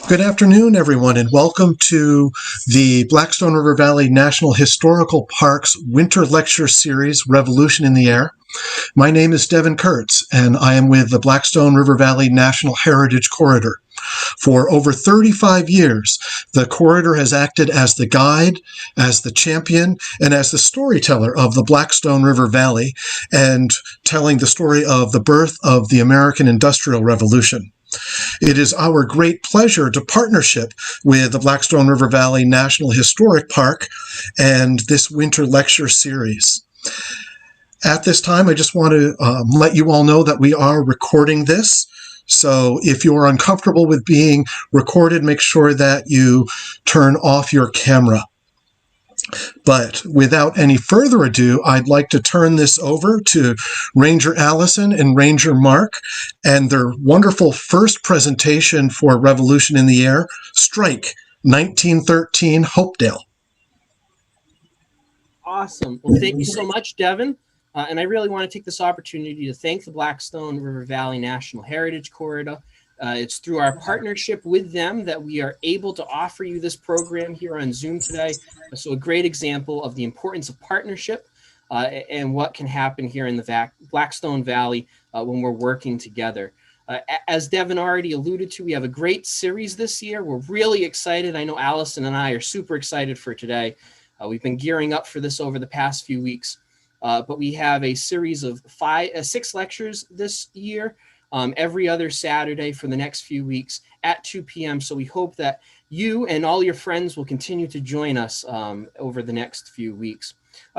Good afternoon, everyone, and welcome to the Blackstone River Valley National Historical Park's Winter Lecture Series, Revolution in the Air. My name is Devin Kurtz, and I am with the Blackstone River Valley National Heritage Corridor. For over 35 years, the corridor has acted as the guide, as the champion, and as the storyteller of the Blackstone River Valley, and telling the story of the birth of the American Industrial Revolution. It is our great pleasure to partnership with the Blackstone River Valley National Historic Park and this winter lecture series. At this time, I just want to let you all know that we are recording this. So if you're uncomfortable with being recorded, make sure that you turn off your camera. But without any further ado, I'd like to turn this over to Ranger Allison and Ranger Mark and their wonderful first presentation for Revolution in the Air, Strike, 1913, Hopedale. Awesome. Well, thank you so much, Devin. And I really want to take this opportunity to thank the Blackstone River Valley National Heritage Corridor. It's through our partnership with them that we are able to offer you this program here on Zoom today. So a great example of the importance of partnership and what can happen here in the Blackstone Valley when we're working together. As Devin already alluded to, we have a great series this year. We're really excited. I know Allison and I are super excited for today. We've been gearing up for this over the past few weeks, but we have a series of 6 lectures this year. Every other Saturday for the next few weeks at 2 p.m. So we hope that you and all your friends will continue to join us over the next few weeks.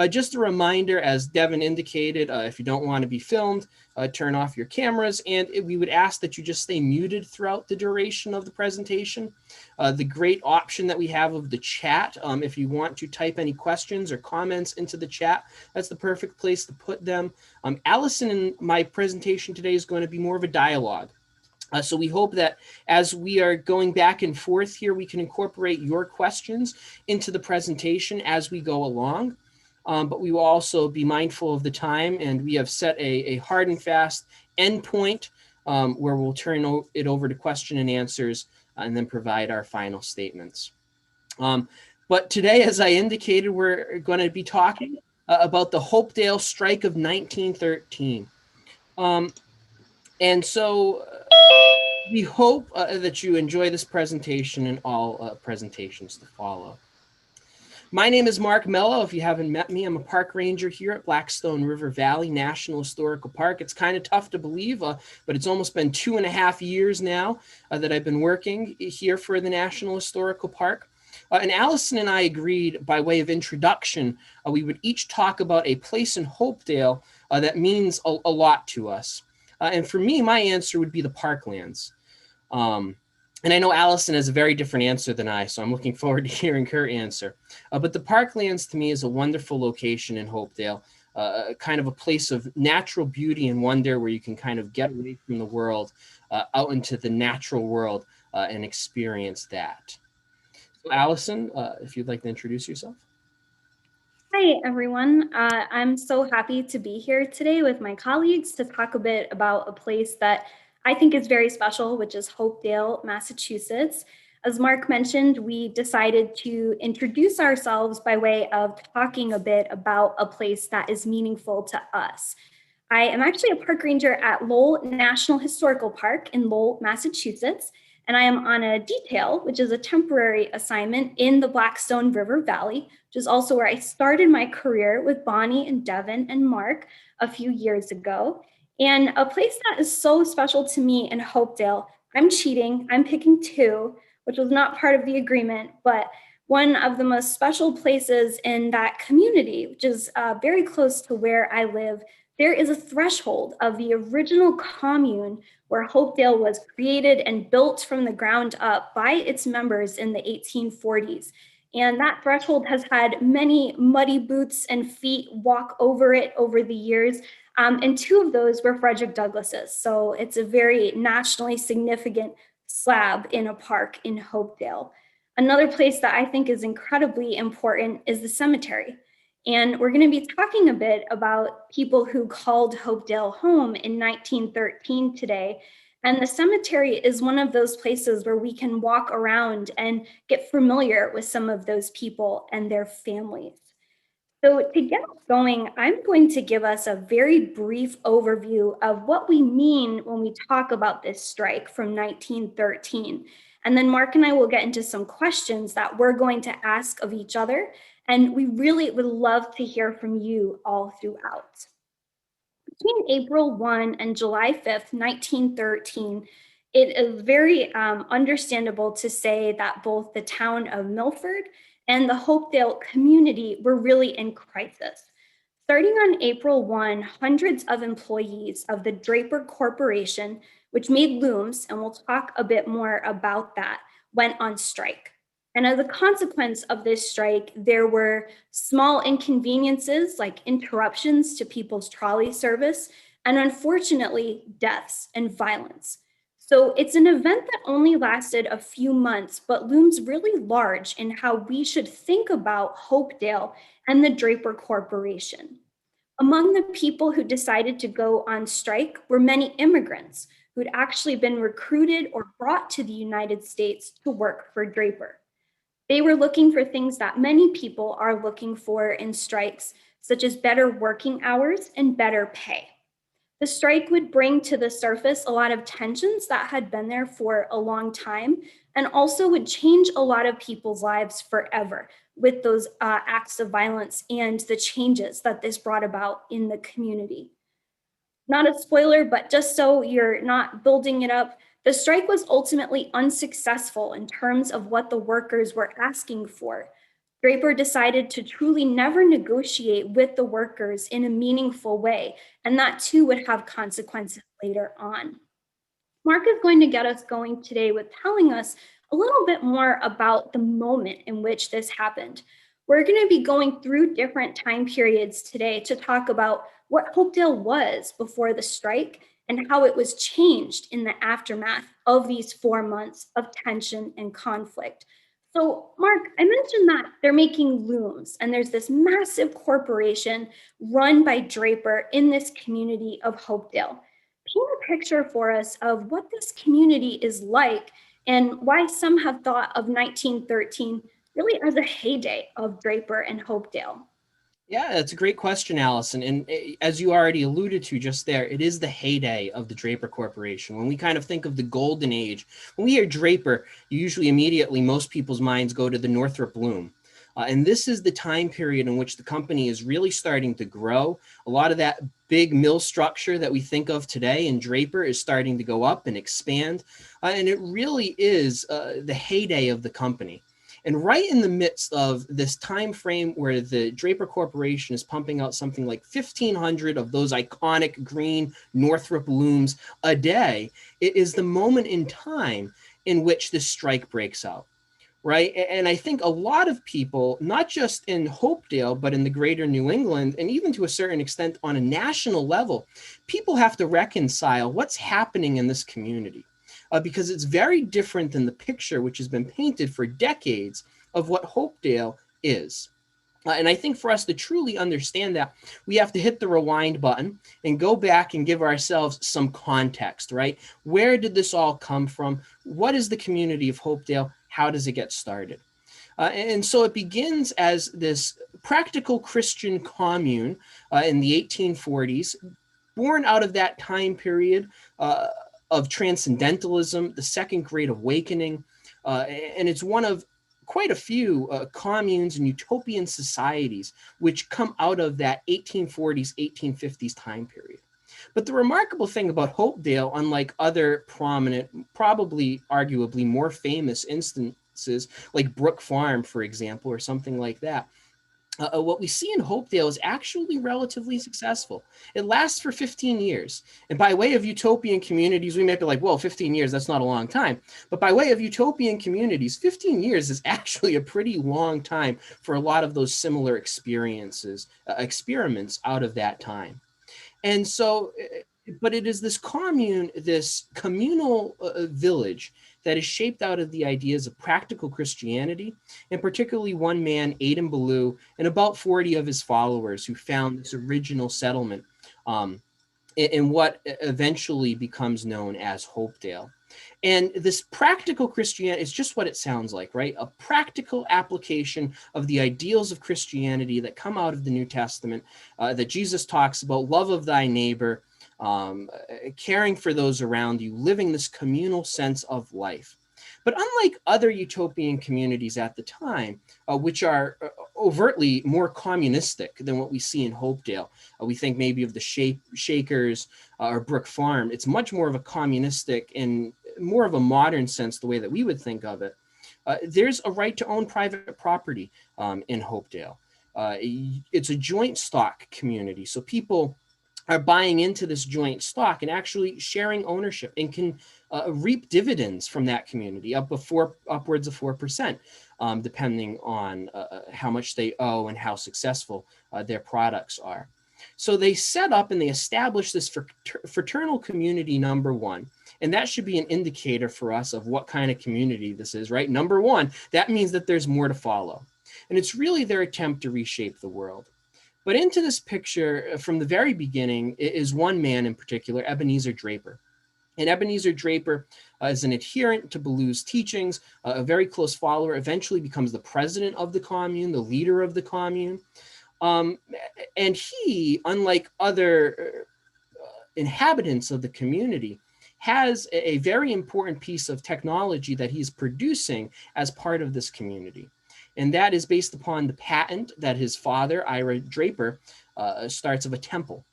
Just a reminder, as Devin indicated, if you don't want to be filmed, turn off your cameras, and we would ask that you just stay muted throughout the duration of the presentation. The great option that we have of the chat, if you want to type any questions or comments into the chat, that's the perfect place to put them. Allison and my presentation today is going to be more of a dialogue. So we hope that as we are going back and forth here, we can incorporate your questions into the presentation as we go along. But we will also be mindful of the time, and we have set a hard and fast endpoint where we'll turn it over to question and answers and then provide our final statements. But today, as I indicated, we're going to be talking about the Hopedale strike of 1913. And so we hope that you enjoy this presentation and all presentations to follow. My name is Mark Mello. If you haven't met me, I'm a park ranger here at Blackstone River Valley National Historical Park. It's kind of tough to believe, but it's almost been 2.5 years now that I've been working here for the National Historical Park. And Allison and I agreed, by way of introduction, we would each talk about a place in Hopedale that means a lot to us. And for me, my answer would be the parklands. And I know Allison has a very different answer than I, so I'm looking forward to hearing her answer. But the parklands to me is a wonderful location in Hopedale, kind of a place of natural beauty and wonder where you can kind of get away from the world, out into the natural world and experience that. So Allison, if you'd like to introduce yourself. Hi, everyone. I'm so happy to be here today with my colleagues to talk a bit about a place that I think is very special, which is Hopedale, Massachusetts. As Mark mentioned, we decided to introduce ourselves by way of talking a bit about a place that is meaningful to us. I am actually a park ranger at Lowell National Historical Park in Lowell, Massachusetts, and I am on a detail, which is a temporary assignment in the Blackstone River Valley, which is also where I started my career with Bonnie and Devin and Mark a few years ago. And a place that is so special to me in Hopedale, I'm cheating, I'm picking 2, which was not part of the agreement, but one of the most special places in that community, which is very close to where I live, there is a threshold of the original commune where Hopedale was created and built from the ground up by its members in the 1840s. And that threshold has had many muddy boots and feet walk over it over the years. And 2 of those were Frederick Douglass's. So it's a very nationally significant slab in a park in Hopedale. Another place that I think is incredibly important is the cemetery. And we're going to be talking a bit about people who called Hopedale home in 1913 today. And the cemetery is one of those places where we can walk around and get familiar with some of those people and their families. So to get us going, I'm going to give us a very brief overview of what we mean when we talk about this strike from 1913. And then Mark and I will get into some questions that we're going to ask of each other. And we really would love to hear from you all throughout. Between April 1 and July 5th, 1913, it is very understandable to say that both the town of Milford and the Hopedale community were really in crisis. Starting on April 1, hundreds of employees of the Draper Corporation, which made looms, and we'll talk a bit more about that, went on strike. And as a consequence of this strike, there were small inconveniences like interruptions to people's trolley service, and unfortunately, deaths and violence. So it's an event that only lasted a few months, but looms really large in how we should think about Hopedale and the Draper Corporation. Among the people who decided to go on strike were many immigrants who'd actually been recruited or brought to the United States to work for Draper. They were looking for things that many people are looking for in strikes, such as better working hours and better pay. The strike would bring to the surface a lot of tensions that had been there for a long time, and also would change a lot of people's lives forever with those acts of violence and the changes that this brought about in the community. Not a spoiler, but just so you're not building it up, the strike was ultimately unsuccessful in terms of what the workers were asking for. Draper decided to truly never negotiate with the workers in a meaningful way, and that too would have consequences later on. Mark is going to get us going today with telling us a little bit more about the moment in which this happened. We're going to be going through different time periods today to talk about what Hopedale was before the strike and how it was changed in the aftermath of these 4 months of tension and conflict. So, Mark, I mentioned that they're making looms, and there's this massive corporation run by Draper in this community of Hopedale. Paint a picture for us of what this community is like and why some have thought of 1913 really as a heyday of Draper and Hopedale. Yeah, that's a great question, Allison. And as you already alluded to just there, it is the heyday of the Draper Corporation. When we kind of think of the golden age, when we hear Draper, usually immediately most people's minds go to the Northrop loom. And this is the time period in which the company is really starting to grow. A lot of that big mill structure that we think of today in Draper is starting to go up and expand. And it really is the heyday of the company. And right in the midst of this time frame where the Draper Corporation is pumping out something like 1,500 of those iconic green Northrop looms a day, it is the moment in time in which this strike breaks out, right? And I think a lot of people, not just in Hopedale, but in the greater New England, and even to a certain extent on a national level, people have to reconcile what's happening in this community. Because it's very different than the picture which has been painted for decades of what Hopedale is. And I think for us to truly understand that, we have to hit the rewind button and go back and give ourselves some context, right? Where did this all come from? What is the community of Hopedale? How does it get started? And so it begins as this practical Christian commune in the 1840s, born out of that time period of transcendentalism, the Second Great Awakening, and it's one of quite a few communes and utopian societies which come out of that 1840s, 1850s time period. But the remarkable thing about Hopedale, unlike other prominent, probably arguably more famous instances like Brook Farm, for example, or something like that, what we see in Hopedale is actually relatively successful. It lasts for 15 years. And by way of utopian communities, we might be like, well, 15 years, that's not a long time. But by way of utopian communities, 15 years is actually a pretty long time for a lot of those similar experiences, experiments out of that time. And so, but it is this commune, this communal village that is shaped out of the ideas of practical Christianity, and particularly one man, Aidan Ballou, and about 40 of his followers who found this original settlement in what eventually becomes known as Hopedale. And this practical Christianity is just what it sounds like, right? A practical application of the ideals of Christianity that come out of the New Testament, that Jesus talks about: love of thy neighbor, caring for those around you, living this communal sense of life. But unlike other utopian communities at the time, which are overtly more communistic than what we see in Hopedale, we think maybe of the Shakers or Brook Farm. It's much more of a communistic and more of a modern sense, the way that we would think of it. There's a right to own private property in Hopedale. It's a joint stock community, so people are buying into this joint stock and actually sharing ownership, and can reap dividends from that community upwards of 4%, depending on how much they owe and how successful their products are. So they set up and they establish this fraternal community, number one. And that should be an indicator for us of what kind of community this is, right? Number one, that means that there's more to follow. And it's really their attempt to reshape the world. But into this picture from the very beginning is one man in particular, Ebenezer Draper. And Ebenezer Draper is an adherent to Ballew's teachings, a very close follower, eventually becomes the president of the commune, the leader of the commune. And he, unlike other inhabitants of the community, has a very important piece of technology that he's producing as part of this community. And that is based upon the patent that his father, Ira Draper, starts of a temple.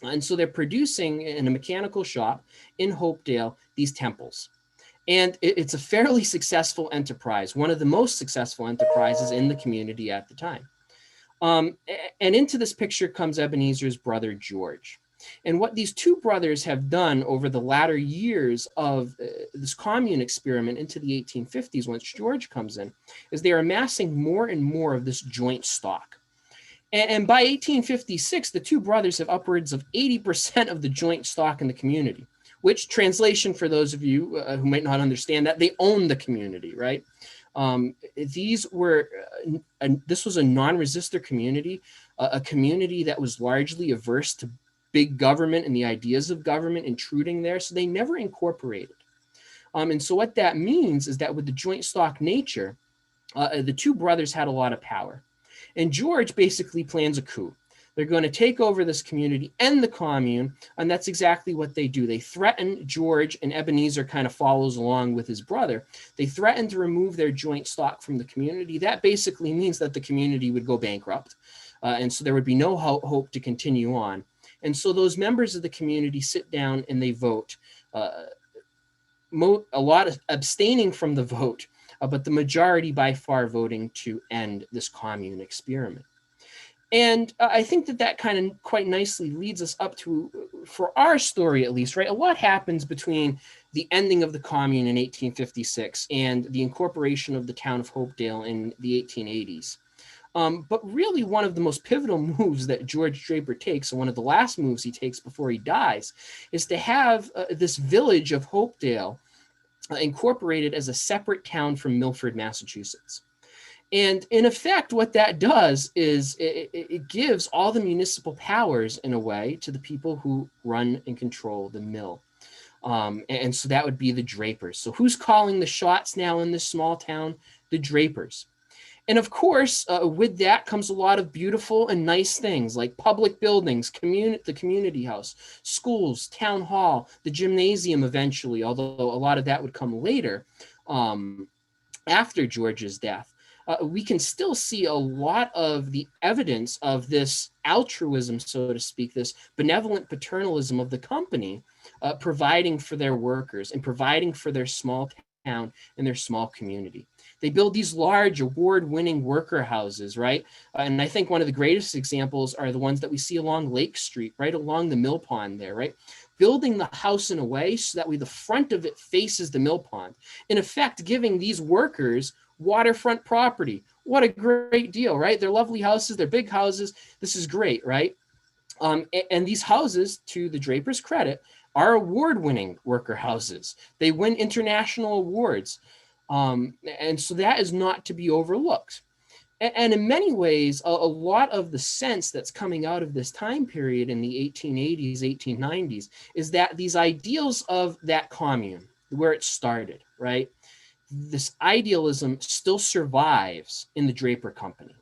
And so they're producing in a mechanical shop in Hopedale these temples. And it's a fairly successful enterprise, one of the most successful enterprises in the community at the time. And into this picture comes Ebenezer's brother, George. And what these two brothers have done over the latter years of this commune experiment into the 1850s, once George comes in, is they're amassing more and more of this joint stock. And by 1856, the two brothers have upwards of 80% of the joint stock in the community, which, translation for those of you who might not understand that, they own the community, right? This was a non-resistor community, a community that was largely averse to big government and the ideas of government intruding there, so they never incorporated. And so what that means is that with the joint stock nature, the two brothers had a lot of power. And George basically plans a coup. They're going to take over this community and the commune, and that's exactly what they do. They threaten George, and Ebenezer kind of follows along with his brother. They threaten to remove their joint stock from the community. That basically means that the community would go bankrupt, and so there would be no hope to continue on. And so those members of the community sit down and they vote, a lot of abstaining from the vote, but the majority by far voting to end this commune experiment. And I think that kind of quite nicely leads us up to, for our story at least, right? A lot happens between the ending of the commune in 1856 and the incorporation of the town of Hopedale in the 1880s. But really one of the most pivotal moves that George Draper takes, and one of the last moves he takes before he dies, is to have this village of Hopedale incorporated as a separate town from Milford, Massachusetts. And in effect, what that does is it gives all the municipal powers, in a way, to the people who run and control the mill. And so that would be the Drapers. So who's calling the shots now in this small town? The Drapers. And of course, with that comes a lot of beautiful and nice things like public buildings, the community house, schools, town hall, the gymnasium eventually, although a lot of that would come later after George's death. We can still see a lot of the evidence of this altruism, so to speak, this benevolent paternalism of the company, providing for their workers and providing for their small town and their small community. They build these large award-winning worker houses, right? And I think one of the greatest examples are the ones that we see along Lake Street, right along the mill pond there, right? Building the house in a way so that way the front of it faces the mill pond. In effect, giving these workers waterfront property. What a great deal, right? They're lovely houses, they're big houses. This is great, right? And these houses, to the Drapers' credit, are award-winning worker houses. They win international awards. And so that is not to be overlooked. And in many ways, a lot of the sense that's coming out of this time period in the 1880s, 1890s, is that these ideals of that commune, where it started, right? This idealism still survives in the Draper Company.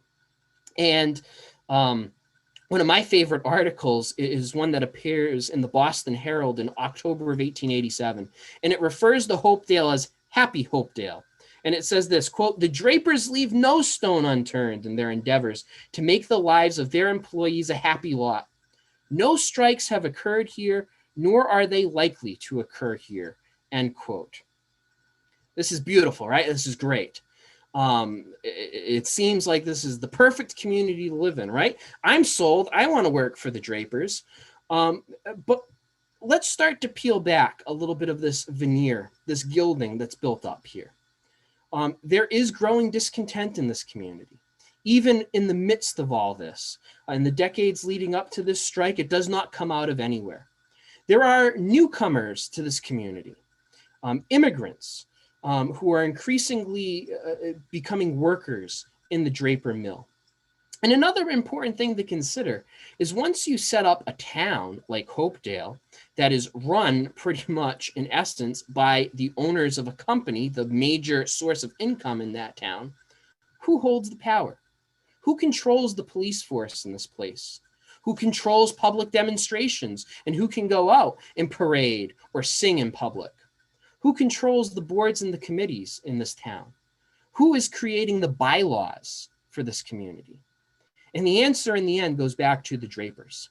And one of my favorite articles is one that appears in the Boston Herald in October of 1887, and it refers to Hopedale as Happy Hopedale. And it says this, quote, "The Drapers leave no stone unturned in their endeavors to make the lives of their employees a happy lot. No strikes have occurred here, nor are they likely to occur here," end quote. This is beautiful, right? This is great. It seems like this is the perfect community to live in, right? I'm sold. I want to work for the Drapers. But let's start to peel back a little bit of this veneer, this gilding that's built up here. There is growing discontent in this community. Even in the midst of all this, in the decades leading up to this strike, it does not come out of anywhere. There are newcomers to this community, immigrants, who are increasingly becoming workers in the Draper mill. And another important thing to consider is once you set up a town like Hopedale that is run pretty much in essence by the owners of a company, the major source of income in that town, who holds the power? Who controls the police force in this place? Who controls public demonstrations and who can go out and parade or sing in public? Who controls the boards and the committees in this town? Who is creating the bylaws for this community? And the answer in the end goes back to the Drapers.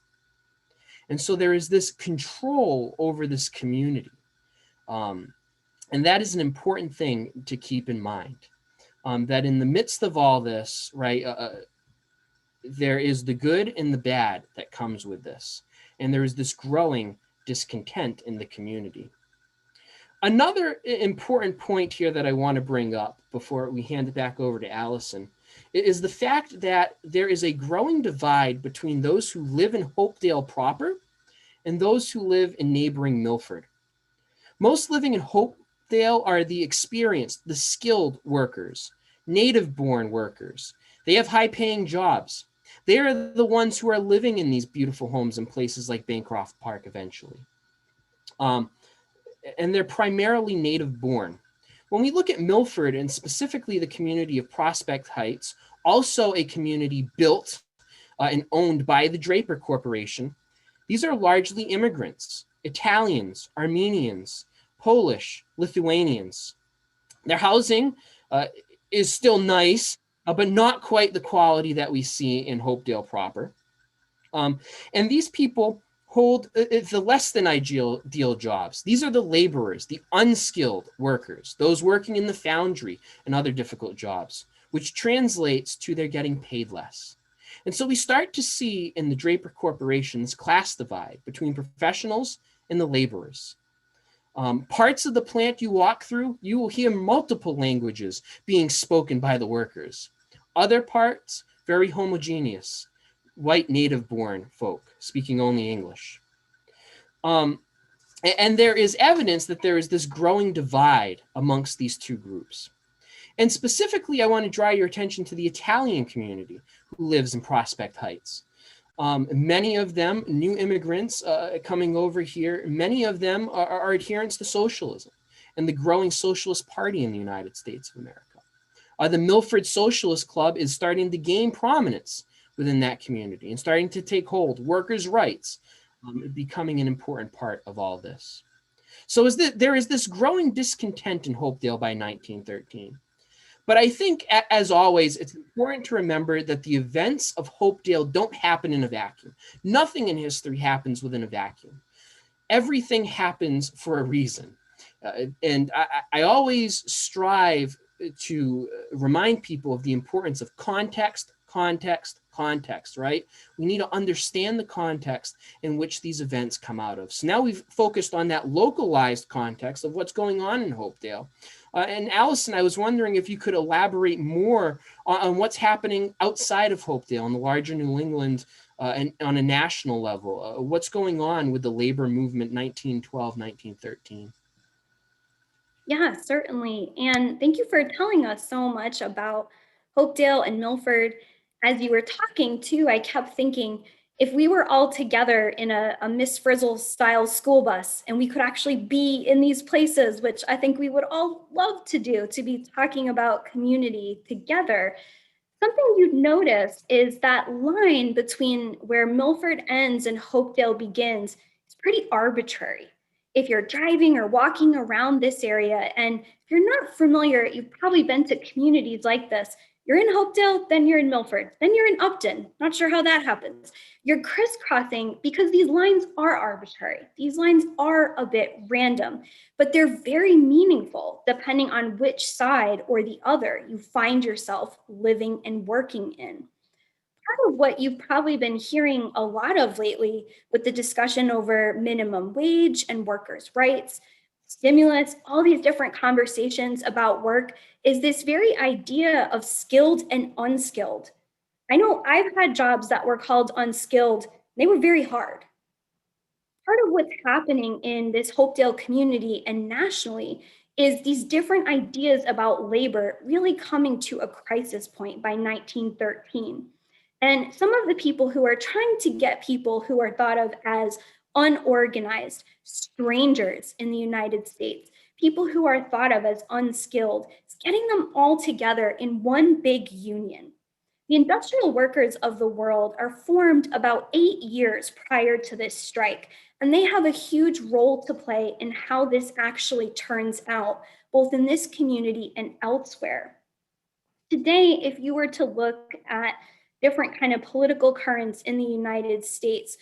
And so there is this control over this community. And that is an important thing to keep in mind. That in the midst of all this, right, there is the good and the bad that comes with this. And there is this growing discontent in the community. Another important point here that I want to bring up before we hand it back over to Allison is the fact that there is a growing divide between those who live in Hopedale proper and those who live in neighboring Milford. Most living in Hopedale are the experienced, the skilled workers, native-born workers. They have high-paying jobs. They are the ones who are living in these beautiful homes in places like Bancroft Park eventually. And they're primarily native-born. When we look at Milford and specifically the community of Prospect Heights, also a community built and owned by the Draper Corporation, these are largely immigrants, Italians, Armenians, Polish, Lithuanians. Their housing is still nice, but not quite the quality that we see in Hopedale proper. And these people hold the less than ideal jobs. These are the laborers, the unskilled workers, those working in the foundry and other difficult jobs, which translates to they're getting paid less. And so we start to see in the Draper Corporation this class divide between professionals and the laborers. Parts of the plant you walk through, you will hear multiple languages being spoken by the workers. Other parts, very homogeneous. White native-born folk speaking only English. And there is evidence that there is this growing divide amongst these two groups. And specifically, I want to draw your attention to the Italian community who lives in Prospect Heights. Many of them, new immigrants coming over here, many of them are adherents to socialism and the growing Socialist Party in the United States of America. The Milford Socialist Club is starting to gain prominence within that community and starting to take hold. Workers' rights becoming an important part of all this. So there is this growing discontent in Hopedale by 1913. But I think, as always, it's important to remember that the events of Hopedale don't happen in a vacuum. Nothing in history happens within a vacuum. Everything happens for a reason. And I always strive to remind people of the importance of context, right? We need to understand the context in which these events come out of. So now we've focused on that localized context of what's going on in Hopedale. And Allison, I was wondering if you could elaborate more on what's happening outside of Hopedale in the larger New England and on a national level. What's going on with the labor movement 1912, 1913? Yeah, certainly. And thank you for telling us so much about Hopedale and Milford. As you were talking too, I kept thinking, if we were all together in a Miss Frizzle style school bus and we could actually be in these places, which I think we would all love to do, to be talking about community together, something you'd notice is that line between where Milford ends and Hopedale begins is pretty arbitrary. If you're driving or walking around this area, and if you're not familiar, you've probably been to communities like this. You're in Hopedale, then you're in Milford, then you're in Upton. Not sure how that happens. You're crisscrossing because these lines are arbitrary. These lines are a bit random, but they're very meaningful depending on which side or the other you find yourself living and working in. Part of what you've probably been hearing a lot of lately with the discussion over minimum wage and workers' rights, stimulus, all these different conversations about work is this very idea of skilled and unskilled. I know I've had jobs that were called unskilled. They were very hard. Part of what's happening in this Hopedale community and nationally is these different ideas about labor really coming to a crisis point by 1913. And some of the people who are trying to get people who are thought of as unorganized, strangers in the United States, people who are thought of as unskilled, it's getting them all together in one big union. The industrial workers of the world are formed about 8 years prior to this strike, and they have a huge role to play in how this actually turns out, both in this community and elsewhere. Today, if you were to look at different kind of political currents in the United States,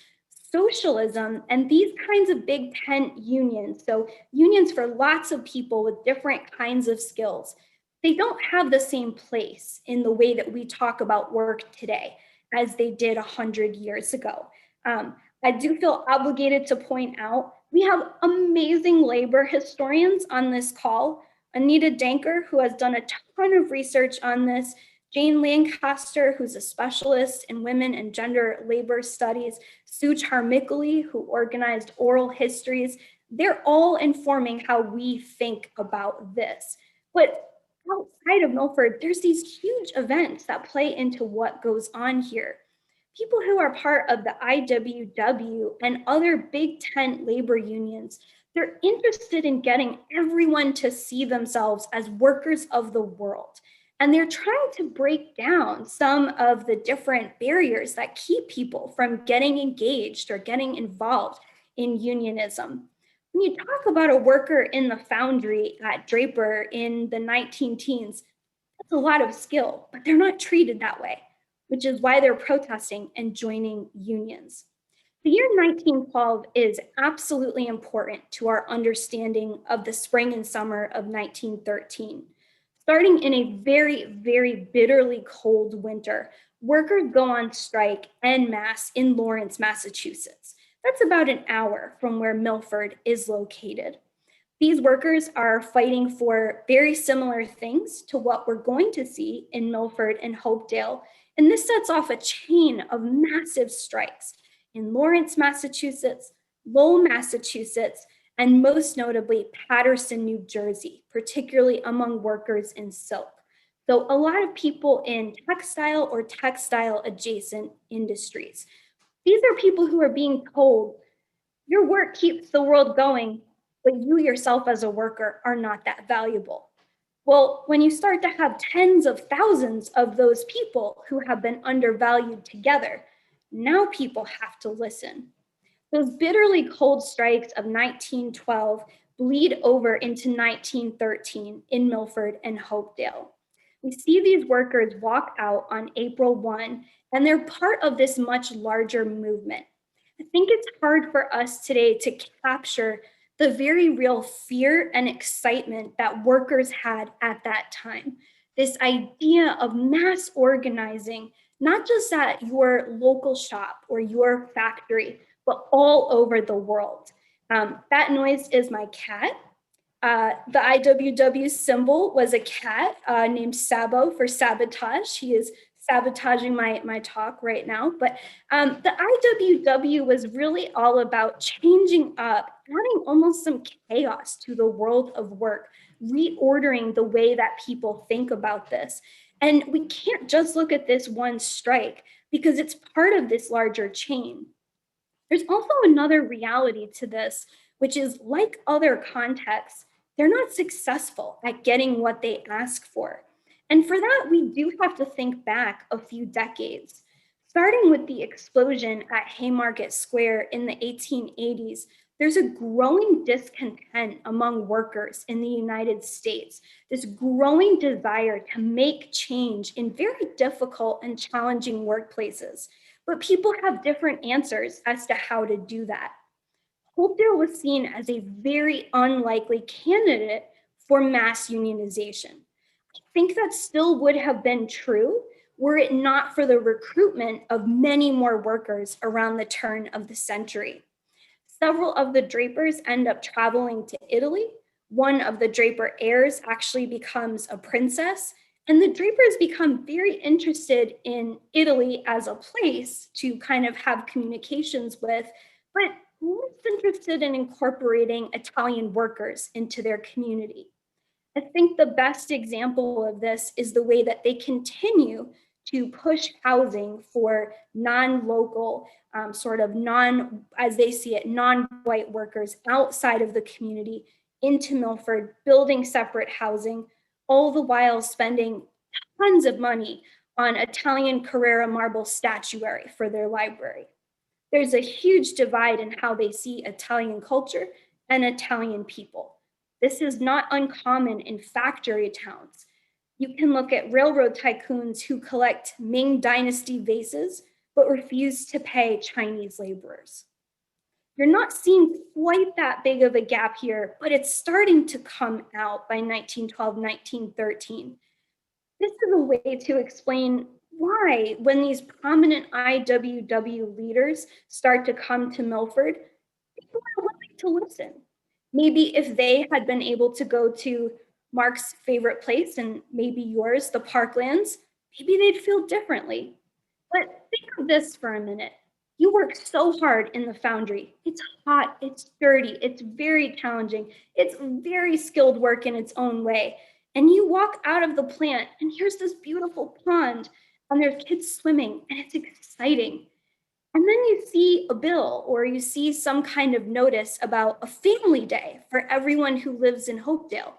socialism and these kinds of big tent unions, so unions for lots of people with different kinds of skills, they don't have the same place in the way that we talk about work today as they did 100 years ago. I do feel obligated to point out we have amazing labor historians on this call. Anita Danker, who has done a ton of research on this, Jane Lancaster, who's a specialist in women and gender labor studies, Sue Charmickley, who organized oral histories. They're all informing how we think about this. But outside of Milford, there's these huge events that play into what goes on here. People who are part of the IWW and other big tent labor unions, they're interested in getting everyone to see themselves as workers of the world. And they're trying to break down some of the different barriers that keep people from getting engaged or getting involved in unionism. When you talk about a worker in the foundry at Draper in the 19 teens, that's a lot of skill, but they're not treated that way, which is why they're protesting and joining unions. The year 1912 is absolutely important to our understanding of the spring and summer of 1913. Starting in a very, very bitterly cold winter, workers go on strike en masse in Lawrence, Massachusetts. That's about an hour from where Milford is located. These workers are fighting for very similar things to what we're going to see in Milford and Hopedale, and this sets off a chain of massive strikes in Lawrence, Massachusetts, Lowell, Massachusetts, and most notably Paterson, New Jersey, particularly among workers in silk. So a lot of people in textile or textile adjacent industries. These are people who are being told, your work keeps the world going, but you yourself as a worker are not that valuable. Well, when you start to have tens of thousands of those people who have been undervalued together, now people have to listen. Those bitterly cold strikes of 1912 bleed over into 1913 in Milford and Hopedale. We see these workers walk out on April 1, and they're part of this much larger movement. I think it's hard for us today to capture the very real fear and excitement that workers had at that time. This idea of mass organizing, not just at your local shop or your factory, but all over the world. That noise is my cat. The IWW symbol was a cat named Sabo for sabotage. He is sabotaging my talk right now. But the IWW was really all about changing up, adding almost some chaos to the world of work, reordering the way that people think about this. And we can't just look at this one strike because it's part of this larger chain. There's also another reality to this, which is like other contexts, they're not successful at getting what they ask for. And for that, we do have to think back a few decades. Starting with the explosion at Haymarket Square in the 1880s, there's a growing discontent among workers in the United States, this growing desire to make change in very difficult and challenging workplaces. But people have different answers as to how to do that. Hopedale was seen as a very unlikely candidate for mass unionization. I think that still would have been true were it not for the recruitment of many more workers around the turn of the century. Several of the Drapers end up traveling to Italy. One of the Draper heirs actually becomes a princess, and the Drapers become very interested in Italy as a place to kind of have communications with, but less interested in incorporating Italian workers into their community. I think the best example of this is the way that they continue to push housing for non-local, sort of as they see it, non-white workers outside of the community into Milford, building separate housing, all the while spending tons of money on Italian Carrara marble statuary for their library. There's a huge divide in how they see Italian culture and Italian people. This is not uncommon in factory towns. You can look at railroad tycoons who collect Ming Dynasty vases, but refuse to pay Chinese laborers. You're not seeing quite that big of a gap here, but it's starting to come out by 1912, 1913. This is a way to explain why, when these prominent IWW leaders start to come to Milford, people are willing to listen. Maybe if they had been able to go to Mark's favorite place and maybe yours, the Parklands, maybe they'd feel differently. But think of this for a minute. You work so hard in the foundry. It's hot, it's dirty, it's very challenging. It's very skilled work in its own way. And you walk out of the plant and here's this beautiful pond and there's kids swimming and it's exciting. And then you see a bill or you see some kind of notice about a family day for everyone who lives in Hopedale.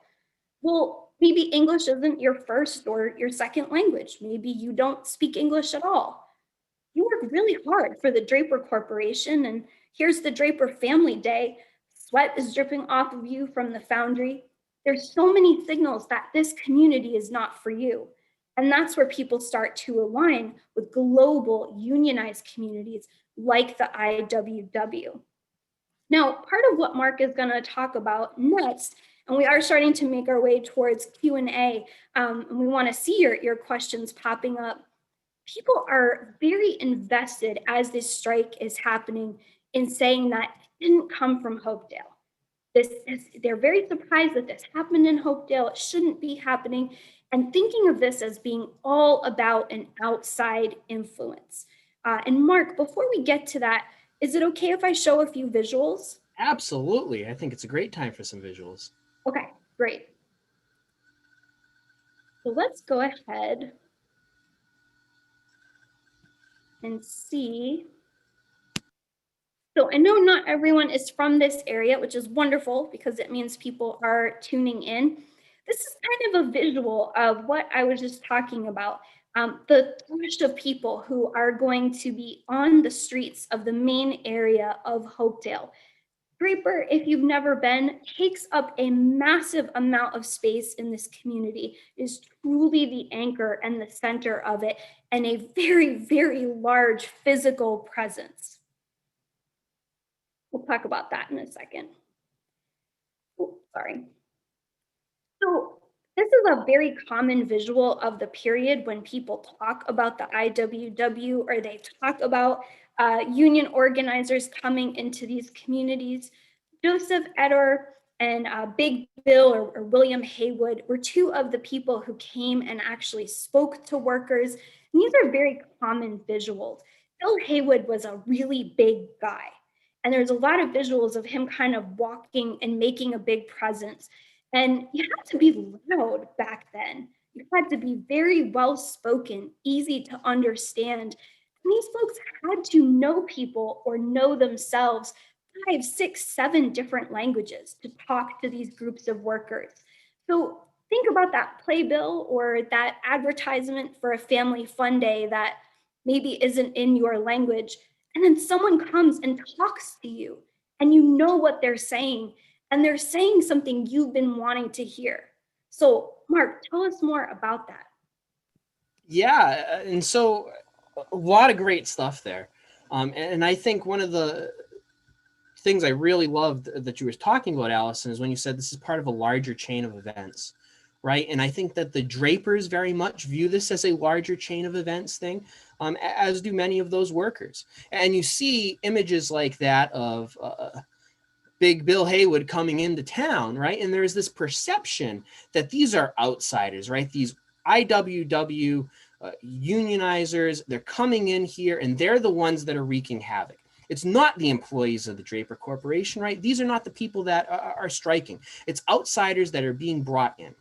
Well, maybe English isn't your first or your second language. Maybe you don't speak English at all. You work really hard for the Draper Corporation, and here's the Draper Family Day. Sweat is dripping off of you from the foundry. There's so many signals that this community is not for you. And that's where people start to align with global unionized communities like the IWW. Now, part of what Mark is going to talk about next, and we are starting to make our way towards Q&A, and we want to see your questions popping up. People are very invested as this strike is happening in saying that it didn't come from Hopedale. They're very surprised that this happened in Hopedale. It shouldn't be happening. And thinking of this as being all about an outside influence. And Mark, before we get to that, is it okay if I show a few visuals? Absolutely. I think it's a great time for some visuals. Okay, great. So let's go ahead and see. So I know not everyone is from this area, which is wonderful because it means people are tuning in. This is kind of a visual of what I was just talking about. The rush of people who are going to be on the streets of the main area of Hopedale. Draper, if you've never been, takes up a massive amount of space in this community, is truly the anchor and the center of it, and a very, very large physical presence. We'll talk about that in a second. Oh, sorry. So this is a very common visual of the period when people talk about the IWW or they talk about union organizers coming into these communities. Joseph Edder and Big Bill or William Haywood were two of the people who came and actually spoke to workers. And these are very common visuals. Bill Haywood was a really big guy. And there's a lot of visuals of him kind of walking and making a big presence. And you had to be loud back then. You had to be very well spoken, easy to understand. And these folks had to know people or know themselves 5, 6, 7 different languages to talk to these groups of workers. So think about that playbill or that advertisement for a family fun day that maybe isn't in your language. And then someone comes and talks to you, and you know what they're saying, and they're saying something you've been wanting to hear. So, Mark, tell us more about that. Yeah, and so a lot of great stuff there. And I think one of the things I really loved that you were talking about, Allison, is when you said this is part of a larger chain of events, right? And I think that the Drapers very much view this as a larger chain of events thing, as do many of those workers. And you see images like that of Big Bill Haywood coming into town, right? And there's this perception that these are outsiders, right? These IWW unionizers, they're coming in here and they're the ones that are wreaking havoc. It's not the employees of the Draper Corporation, right? These are not the people that are striking. It's outsiders that are being brought in.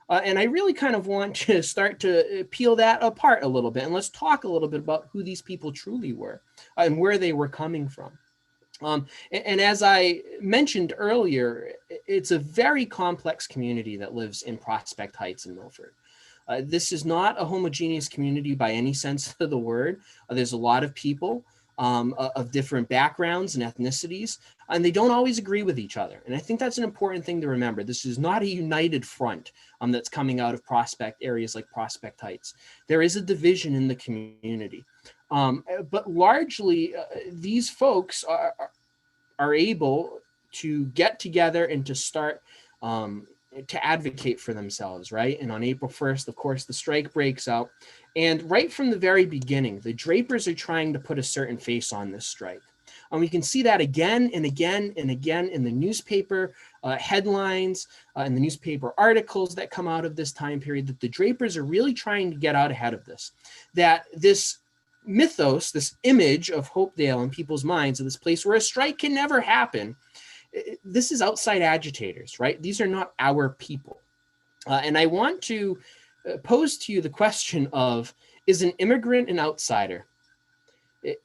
And I really kind of want to start to peel that apart a little bit. And let's talk a little bit about who these people truly were and where they were coming from. And as I mentioned earlier, it's a very complex community that lives in Prospect Heights in Milford. This is not a homogeneous community by any sense of the word. There's a lot of people of different backgrounds and ethnicities, and they don't always agree with each other. And I think that's an important thing to remember. This is not a united front that's coming out of areas like Prospect Heights. There is a division in the community. But largely, these folks are able to get together and to start to advocate for themselves, right? And on April 1st, of course, the strike breaks out. And right from the very beginning, the Drapers are trying to put a certain face on this strike. And we can see that again and again and again in the newspaper headlines and the newspaper articles that come out of this time period, that the Drapers are really trying to get out ahead of this. That this mythos, this image of Hopedale in people's minds of this place where a strike can never happen, this is outside agitators, right? These are not our people. And I want to pose to you the question of, is an immigrant an outsider?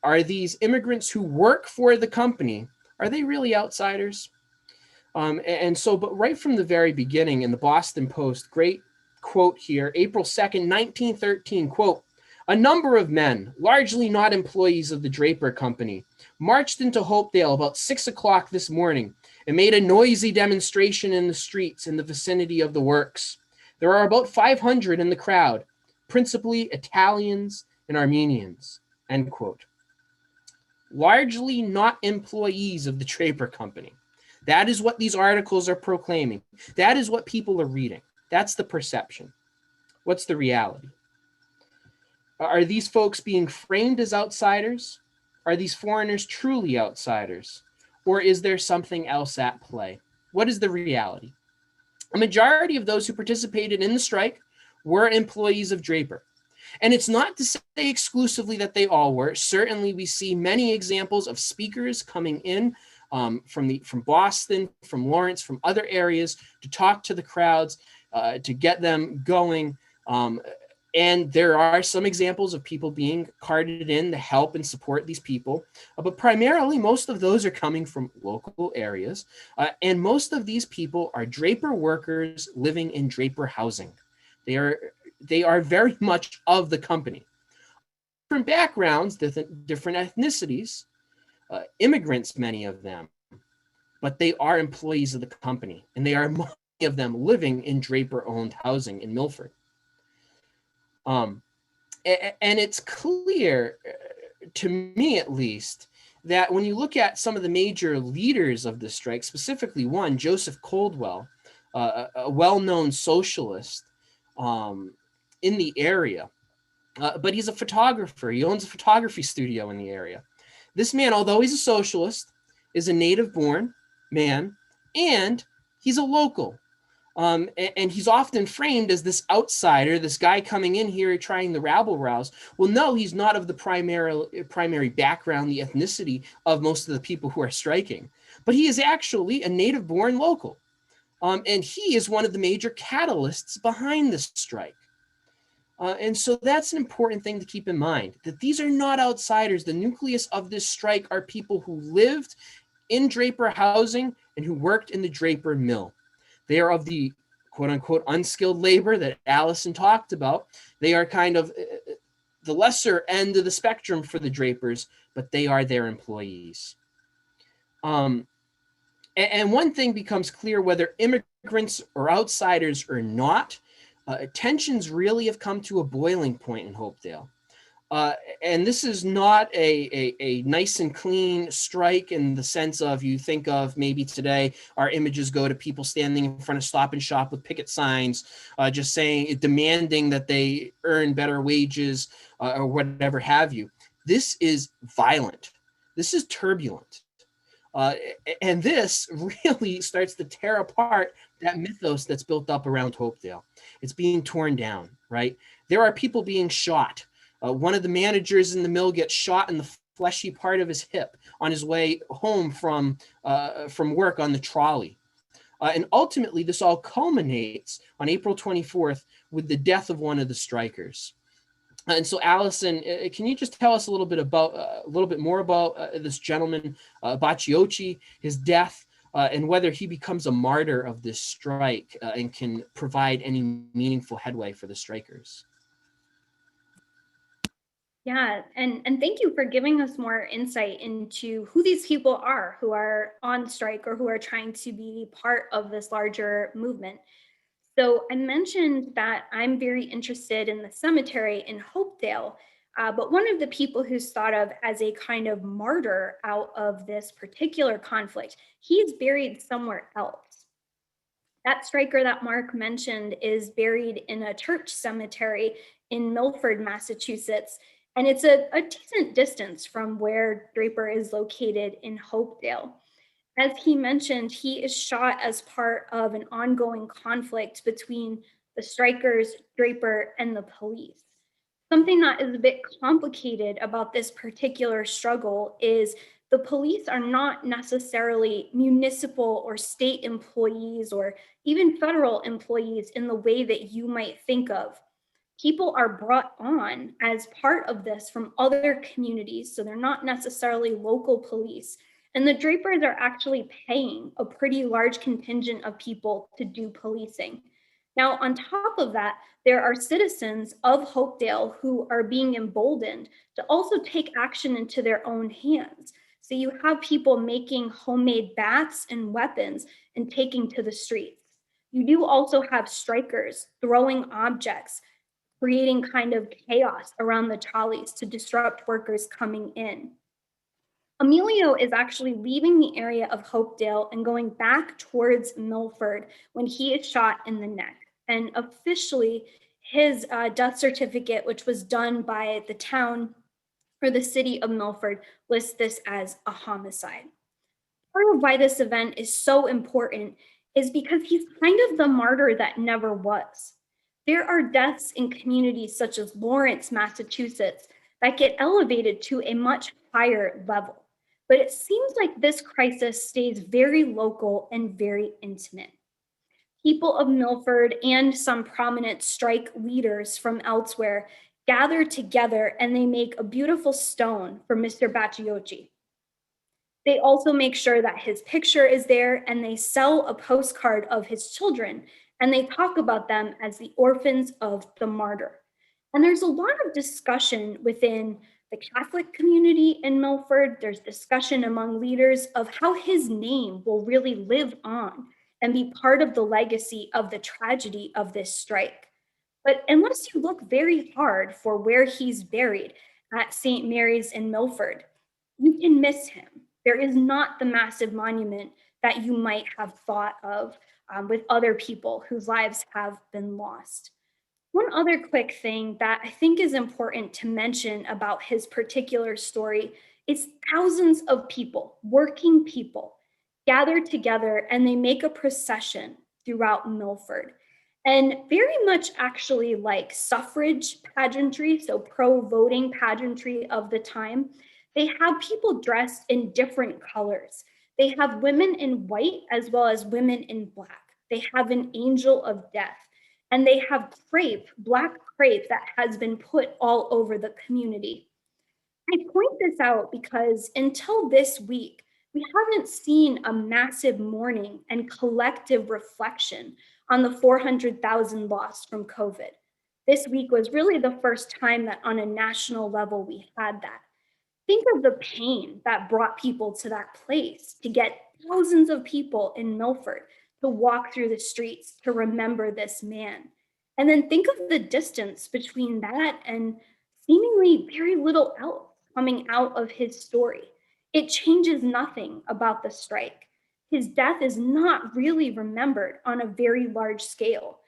Are these immigrants who work for the company, are they really outsiders? But right from the very beginning in the Boston Post, great quote here, April 2nd, 1913, quote, "A number of men, largely not employees of the Draper Company, marched into Hopedale about 6 o'clock this morning and made a noisy demonstration in the streets in the vicinity of the works. There are about 500 in the crowd, principally Italians and Armenians," end quote. Largely not employees of the Draper Company. That is what these articles are proclaiming. That is what people are reading. That's the perception. What's the reality? Are these folks being framed as outsiders? Are these foreigners truly outsiders? Or is there something else at play? What is the reality? A majority of those who participated in the strike were employees of Draper. And it's not to say exclusively that they all were. Certainly we see many examples of speakers coming in from Boston, from Lawrence, from other areas to talk to the crowds, to get them going. And there are some examples of people being carted in to help and support these people. But primarily, most of those are coming from local areas. And most of these people are Draper workers living in Draper housing. They are very much of the company. Different backgrounds, different ethnicities, immigrants, many of them. But they are employees of the company. And they are many of them living in Draper-owned housing in Milford. And it's clear, to me at least, that when you look at some of the major leaders of the strike, specifically one, Joseph Coldwell, a well-known socialist in the area, but he's a photographer. He owns a photography studio in the area. This man, although he's a socialist, is a native-born man, and he's a local. And he's often framed as this outsider, this guy coming in here trying the rabble-rouse. Well, no, he's not of the primary background, the ethnicity of most of the people who are striking. But he is actually a native-born local. And he is one of the major catalysts behind this strike. And so that's an important thing to keep in mind, that these are not outsiders. The nucleus of this strike are people who lived in Draper housing and who worked in the Draper mill. They are of the quote unquote unskilled labor that Allison talked about. They are kind of the lesser end of the spectrum for the Drapers, but they are their employees. And one thing becomes clear, whether immigrants or outsiders or not, tensions really have come to a boiling point in Hopedale. And this is not a nice and clean strike in the sense of, you think of maybe today our images go to people standing in front of Stop and Shop with picket signs, just saying, demanding that they earn better wages or whatever have you. This is violent. This is turbulent. And this really starts to tear apart that mythos that's built up around Hopedale. It's being torn down, right? There are people being shot. One of the managers in the mill gets shot in the fleshy part of his hip on his way home from work on the trolley. And ultimately, this all culminates on April 24th with the death of one of the strikers. And so, Allison, can you just tell us a little bit more about this gentleman, Bacciochi, his death, and whether he becomes a martyr of this strike and can provide any meaningful headway for the strikers? Yeah, and thank you for giving us more insight into who these people are who are on strike or who are trying to be part of this larger movement. So I mentioned that I'm very interested in the cemetery in Hopedale, but one of the people who's thought of as a kind of martyr out of this particular conflict, he's buried somewhere else. That striker that Mark mentioned is buried in a church cemetery in Milford, Massachusetts, and it's a decent distance from where Draper is located in Hopedale. As he mentioned, he is shot as part of an ongoing conflict between the strikers, Draper, and the police. Something that is a bit complicated about this particular struggle is the police are not necessarily municipal or state employees or even federal employees in the way that you might think of. People are brought on as part of this from other communities, so they're not necessarily local police. And the Drapers are actually paying a pretty large contingent of people to do policing. Now, on top of that, there are citizens of Hopedale who are being emboldened to also take action into their own hands. So you have people making homemade bats and weapons and taking to the streets. You do also have strikers throwing objects, creating kind of chaos around the trolleys to disrupt workers coming in. Emilio is actually leaving the area of Hopedale and going back towards Milford when he is shot in the neck. And officially, his death certificate, which was done by the town or the city of Milford, lists this as a homicide. Part of why this event is so important is because he's kind of the martyr that never was. There are deaths in communities such as Lawrence, Massachusetts, that get elevated to a much higher level. But it seems like this crisis stays very local and very intimate. People of Milford and some prominent strike leaders from elsewhere gather together and they make a beautiful stone for Mr. Bacciochi. They also make sure that his picture is there and they sell a postcard of his children and they talk about them as the orphans of the martyr. And there's a lot of discussion within the Catholic community in Milford. There's discussion among leaders of how his name will really live on and be part of the legacy of the tragedy of this strike. But unless you look very hard for where he's buried at St. Mary's in Milford, you can miss him. There is not the massive monument that you might have thought of with other people whose lives have been lost. One other quick thing that I think is important to mention about his particular story is thousands of people, working people, gather together and they make a procession throughout Milford. And very much actually like suffrage pageantry, so pro-voting pageantry of the time, they have people dressed in different colors. They have women in white as well as women in black. They have an angel of death. And they have crepe, black crepe, that has been put all over the community. I point this out because until this week, we haven't seen a massive mourning and collective reflection on the 400,000 lost from COVID. This week was really the first time that on a national level we had that. Think of the pain that brought people to that place, to get thousands of people in Milford to walk through the streets to remember this man. And then think of the distance between that and seemingly very little else coming out of his story. It changes nothing about the strike. His death is not really remembered on a very large scale.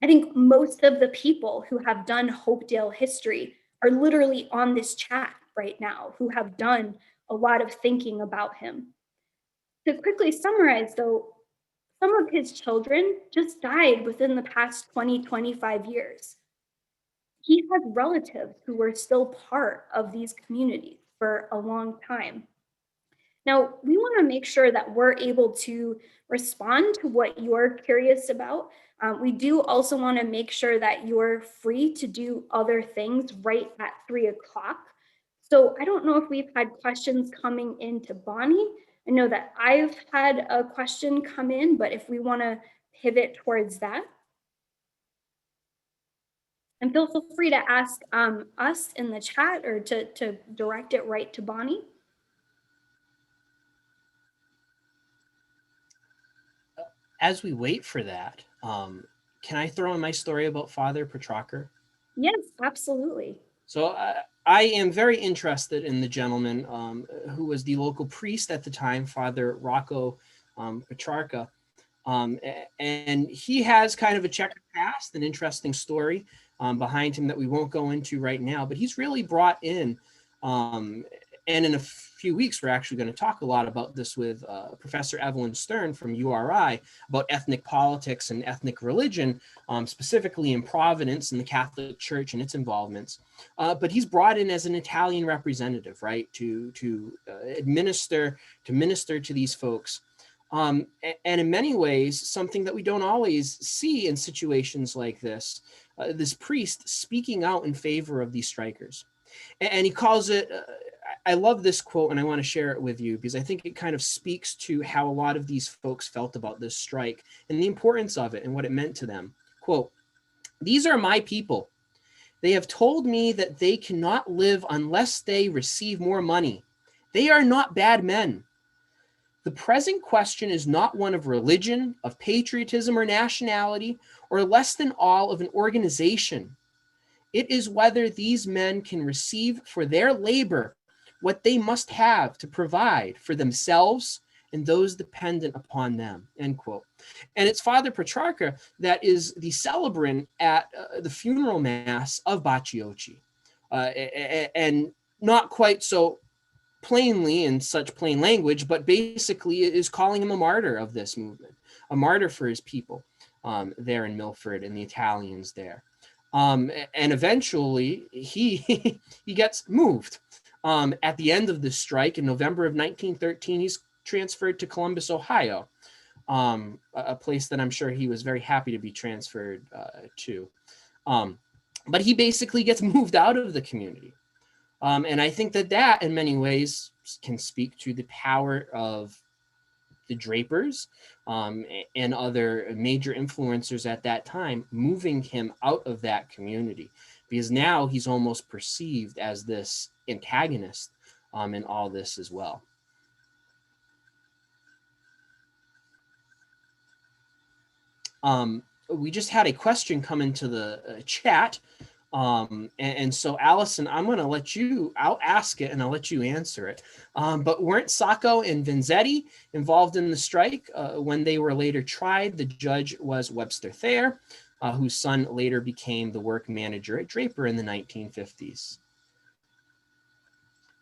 I think most of the people who have done Hopedale history are literally on this chat right now, who have done a lot of thinking about him. To quickly summarize, though, some of his children just died within the past 20, 25 years. He has relatives who were still part of these communities for a long time. Now, we want to make sure that we're able to respond to what you're curious about. We do also want to make sure that you're free to do other things right at 3 o'clock. So I don't know if we've had questions coming into Bonnie. I know that I've had a question come in, but if we want to pivot towards that. And feel free to ask us in the chat or to direct it right to Bonnie. As we wait for that, can I throw in my story about Father Petrarca? Yes, absolutely. So I am very interested in the gentleman who was the local priest at the time, Father Rocco Petrarca. And he has kind of a checkered past, an interesting story behind him that we won't go into right now, but he's really brought in, and in a few weeks, we're actually going to talk a lot about this with Professor Evelyn Stern from URI about ethnic politics and ethnic religion, specifically in Providence and the Catholic Church and its involvements. But he's brought in as an Italian representative, right, to minister to these folks. And in many ways, something that we don't always see in situations like this priest speaking out in favor of these strikers. And he calls it, I love this quote and I want to share it with you because I think it kind of speaks to how a lot of these folks felt about this strike and the importance of it and what it meant to them. Quote, "These are my people. They have told me that they cannot live unless they receive more money. They are not bad men. The present question is not one of religion, of patriotism or nationality, or less than all of an organization. It is whether these men can receive for their labor what they must have to provide for themselves and those dependent upon them," end quote. And it's Father Petrarca that is the celebrant at the funeral mass of Bacciochi. And not quite so plainly in such plain language, but basically is calling him a martyr of this movement, a martyr for his people there in Milford and the Italians there. And eventually he gets moved. At the end of the strike in November of 1913, he's transferred to Columbus, Ohio, a place that I'm sure he was very happy to be transferred to. But he basically gets moved out of the community. And I think that in many ways can speak to the power of the Drapers and other major influencers at that time, moving him out of that community, because now he's almost perceived as this antagonist in all this as well. We just had a question come into the chat. And so Allison, I'll ask it and I'll let you answer it. But weren't Sacco and Vanzetti involved in the strike? When they were later tried, the judge was Webster Thayer, whose son later became the work manager at Draper in the 1950s.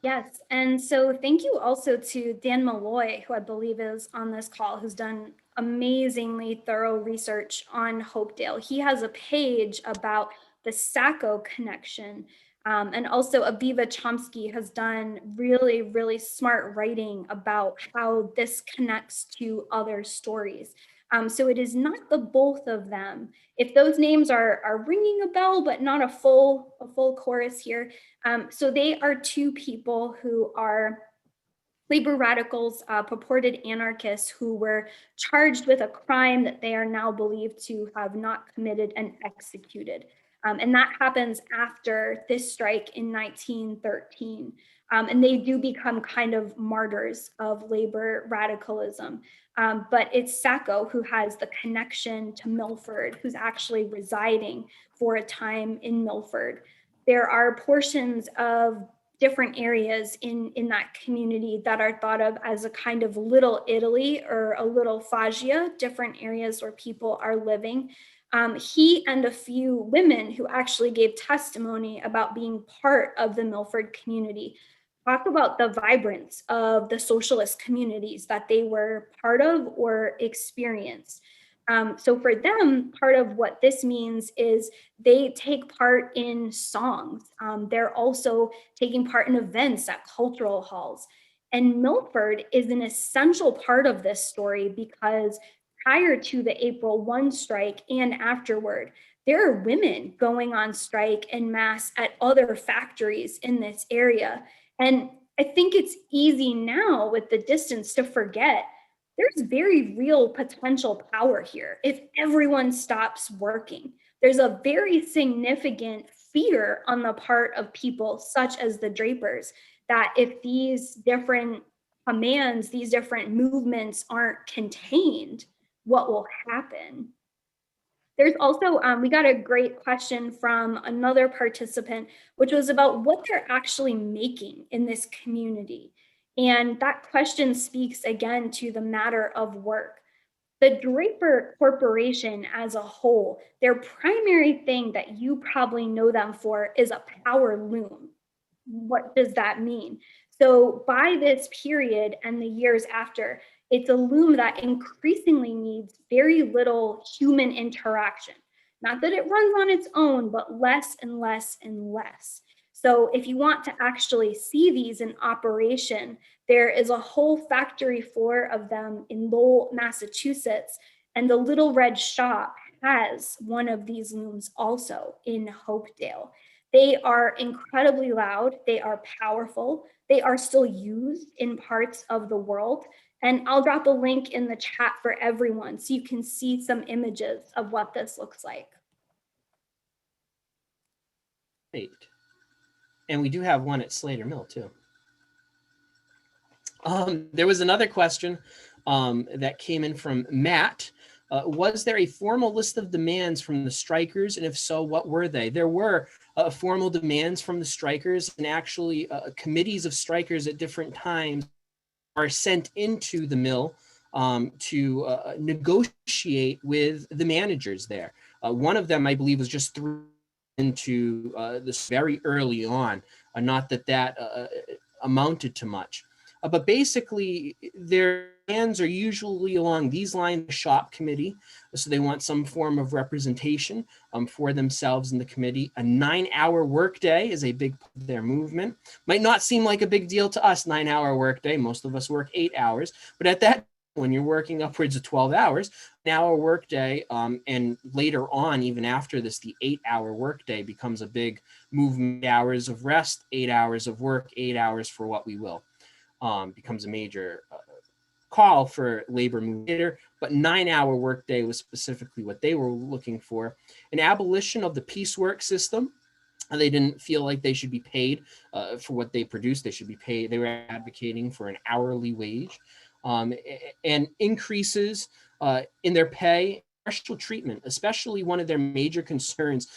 Yes, and so thank you also to Dan Malloy, who I believe is on this call, who's done amazingly thorough research on Hopedale. He has a page about the Sacco connection. And also Aviva Chomsky has done really, really smart writing about how this connects to other stories. So it is not the both of them. If those names are ringing a bell, but not a full chorus here. So they are two people who are labor radicals, purported anarchists who were charged with a crime that they are now believed to have not committed and executed. And that happens after this strike in 1913. And they do become kind of martyrs of labor radicalism. But it's Sacco who has the connection to Milford, who's actually residing for a time in Milford. There are portions of different areas in that community that are thought of as a kind of little Italy or a little Foggia, different areas where people are living. He and a few women who actually gave testimony about being part of the Milford community talk about the vibrance of the socialist communities that they were part of or experienced. So for them, part of what this means is they take part in songs. They're also taking part in events at cultural halls. And Milford is an essential part of this story because prior to the April 1 strike and afterward, there are women going on strike en masse at other factories in this area. And I think it's easy now with the distance to forget there's very real potential power here if everyone stops working. There's a very significant fear on the part of people such as the Drapers that if these different commands, these different movements aren't contained, what will happen? There's also, we got a great question from another participant, which was about what they're actually making in this community. And that question speaks again to the matter of work. The Draper Corporation as a whole, their primary thing that you probably know them for is a power loom. What does that mean? So by this period and the years after, it's a loom that increasingly needs very little human interaction. Not that it runs on its own, but less and less and less. So if you want to actually see these in operation, there is a whole factory floor of them in Lowell, Massachusetts, and the Little Red Shop has one of these looms also in Hopedale. They are incredibly loud, they are powerful, they are still used in parts of the world. And I'll drop a link in the chat for everyone so you can see some images of what this looks like. Great. And we do have one at Slater Mill too. There was another question that came in from Matt. Was there a formal list of demands from the strikers? And if so, what were they? There were formal demands from the strikers, and actually committees of strikers at different times are sent into the mill to negotiate with the managers there. One of them, I believe, was just thrown into this very early on, not that amounted to much. But basically, their demands are usually along these lines: shop committee, so they want some form of representation for themselves in the committee. A 9-hour workday is a big part of their movement. Might not seem like a big deal to us, 9-hour workday. Most of us work 8 hours, but at that, when you're working upwards of 12 hours, an hour workday, and later on, even after this, the 8-hour workday becomes a big movement. Hours of rest, 8 hours of work, 8 hours for what we will. Becomes a major call for labor movement, but 9-hour workday was specifically what they were looking for. An abolition of the piecework system. They didn't feel like they should be paid for what they produced. They should be paid. They were advocating for an hourly wage, and increases in their pay, special treatment, especially one of their major concerns,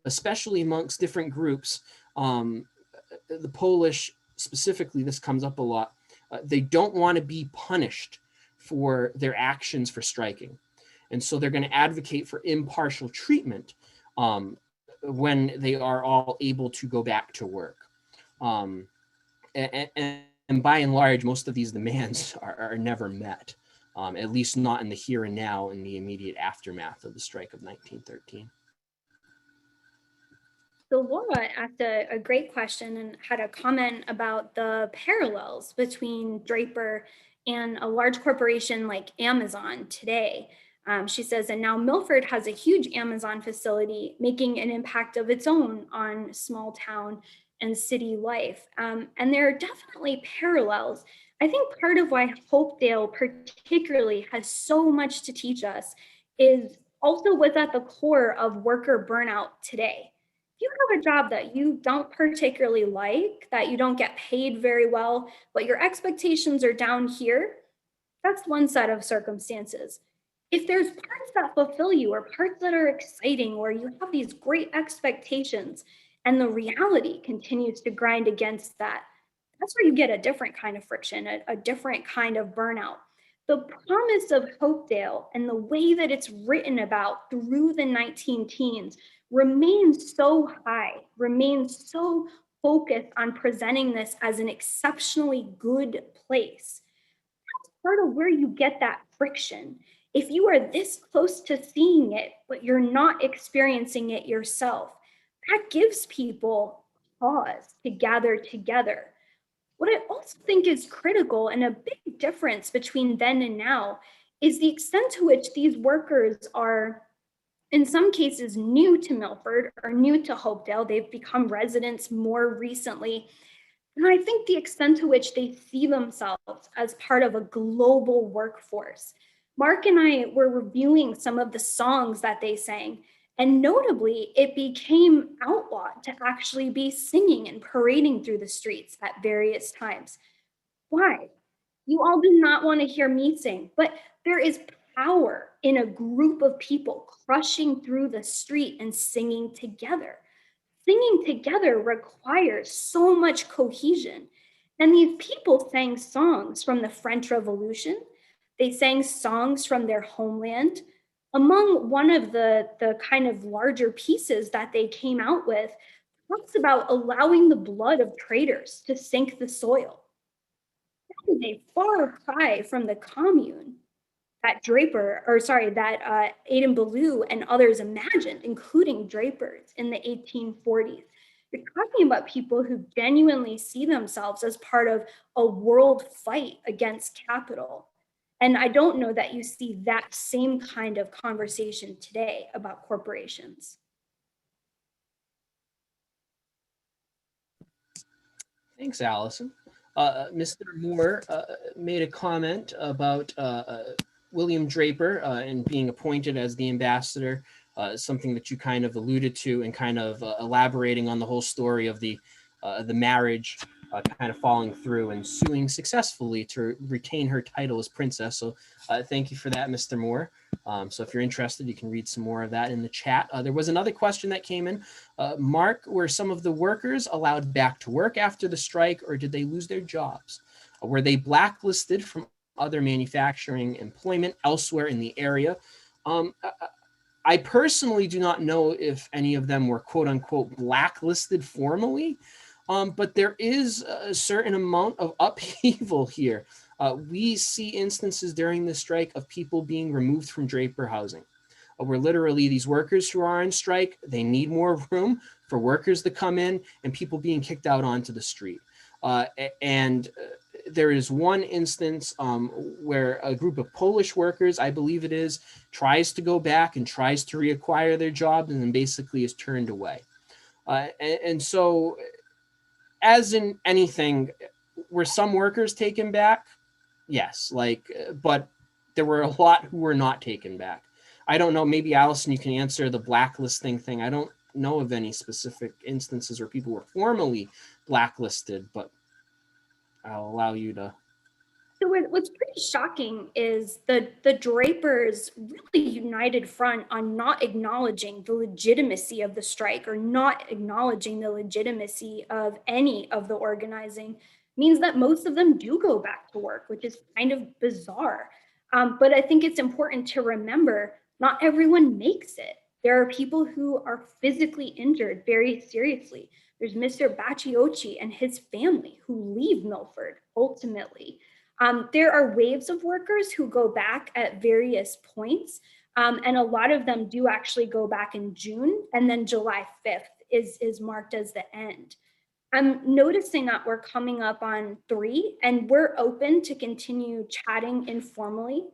especially amongst different groups. The Polish specifically, this comes up a lot. They don't want to be punished for their actions for striking. And so they're going to advocate for impartial treatment when they are all able to go back to work. And by and large, most of these demands are never met, at least not in the here and now, in the immediate aftermath of the strike of 1913. So Laura asked a great question and had a comment about the parallels between Draper and a large corporation like Amazon today. She says, and now Milford has a huge Amazon facility making an impact of its own on small town and city life. And there are definitely parallels. I think part of why Hopedale particularly has so much to teach us is also what's at the core of worker burnout today. If you have a job that you don't particularly like, that you don't get paid very well, but your expectations are down here, that's one set of circumstances. If there's parts that fulfill you or parts that are exciting, or you have these great expectations and the reality continues to grind against that, that's where you get a different kind of friction, a different kind of burnout. The promise of Hopedale and the way that it's written about through the 19 teens remains so high, remains so focused on presenting this as an exceptionally good place. Part of where you get that friction. If you are this close to seeing it, but you're not experiencing it yourself, that gives people pause to gather together. What I also think is critical and a big difference between then and now is the extent to which these workers are, in some cases, new to Milford or new to Hopedale. They've become residents more recently. And I think the extent to which they see themselves as part of a global workforce. Mark and I were reviewing some of the songs that they sang, and notably, it became outlawed to actually be singing and parading through the streets at various times. Why? You all do not want to hear me sing, but there is power in a group of people crushing through the street and singing together. Singing together requires so much cohesion. And these people sang songs from the French Revolution. They sang songs from their homeland. Among one of the kind of larger pieces that they came out with talks about allowing the blood of traitors to sink the soil. That is a far cry from the commune that Aidan Ballou and others imagined, including Drapers in the 1840s. You're talking about people who genuinely see themselves as part of a world fight against capital. And I don't know that you see that same kind of conversation today about corporations. Thanks, Allison. Mr. Moore made a comment about William Draper and being appointed as the ambassador, something that you kind of alluded to and kind of elaborating on the whole story of the marriage kind of falling through and suing successfully to retain her title as princess. So thank you for that, Mr. Moore. So if you're interested, you can read some more of that in the chat. There was another question that came in. Mark, were some of the workers allowed back to work after the strike, or did they lose their jobs? Were they blacklisted from other manufacturing employment elsewhere in the area? I personally do not know if any of them were quote unquote blacklisted formally, but there is a certain amount of upheaval here. We see instances during the strike of people being removed from Draper housing, where literally these workers who are on strike, they need more room for workers to come in and people being kicked out onto the street. There is one instance where a group of Polish workers, I believe it is, tries to go back and tries to reacquire their jobs and then basically is turned away. And so, as in anything, were some workers taken back? Yes, but there were a lot who were not taken back. I don't know, maybe Allison, you can answer the blacklisting thing. I don't know of any specific instances where people were formally blacklisted, but I'll allow you to. So what's pretty shocking is the Drapers really united front on not acknowledging the legitimacy of the strike or not acknowledging the legitimacy of any of the organizing means that most of them do go back to work, which is kind of bizarre. But I think it's important to remember not everyone makes it. There are people who are physically injured very seriously. There's Mr. Bacciochi and his family who leave Milford ultimately. There are waves of workers who go back at various points, and a lot of them do actually go back in June, and then July 5th is marked as the end. I'm noticing that we're coming up on 3, and we're open to continue chatting informally.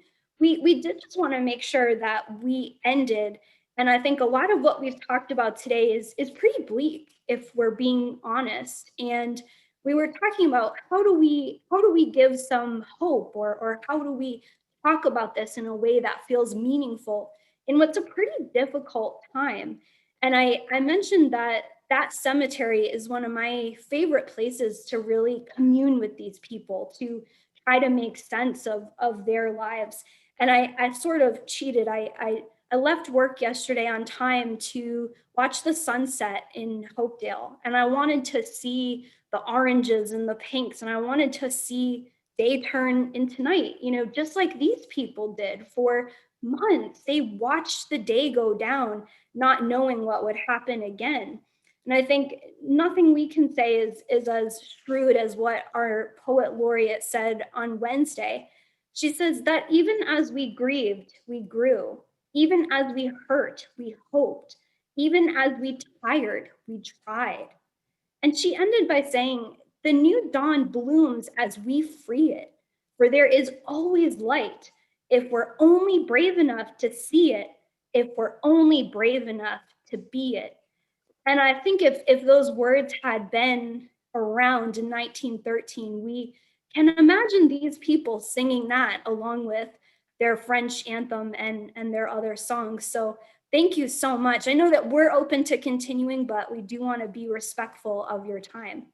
we did just want to make sure that we ended. And I think a lot of what we've talked about today is pretty bleak, if we're being honest. And we were talking about how do we give some hope, or how do we talk about this in a way that feels meaningful in what's a pretty difficult time. And I mentioned that that cemetery is one of my favorite places to really commune with these people, to try to make sense of their lives. And I sort of cheated. I left work yesterday on time to watch the sunset in Hopedale. And I wanted to see the oranges and the pinks, and I wanted to see day turn into night, just like these people did for months. They watched the day go down, not knowing what would happen again. And I think nothing we can say is as shrewd as what our poet laureate said on Wednesday. She says that even as we grieved, we grew. Even as we hurt, we hoped. Even as we tired, we tried. And she ended by saying, the new dawn blooms as we free it, for there is always light if we're only brave enough to see it, if we're only brave enough to be it. And I think if those words had been around in 1913, we can imagine these people singing that along with their French anthem and their other songs. So thank you so much. I know that we're open to continuing, but we do want to be respectful of your time.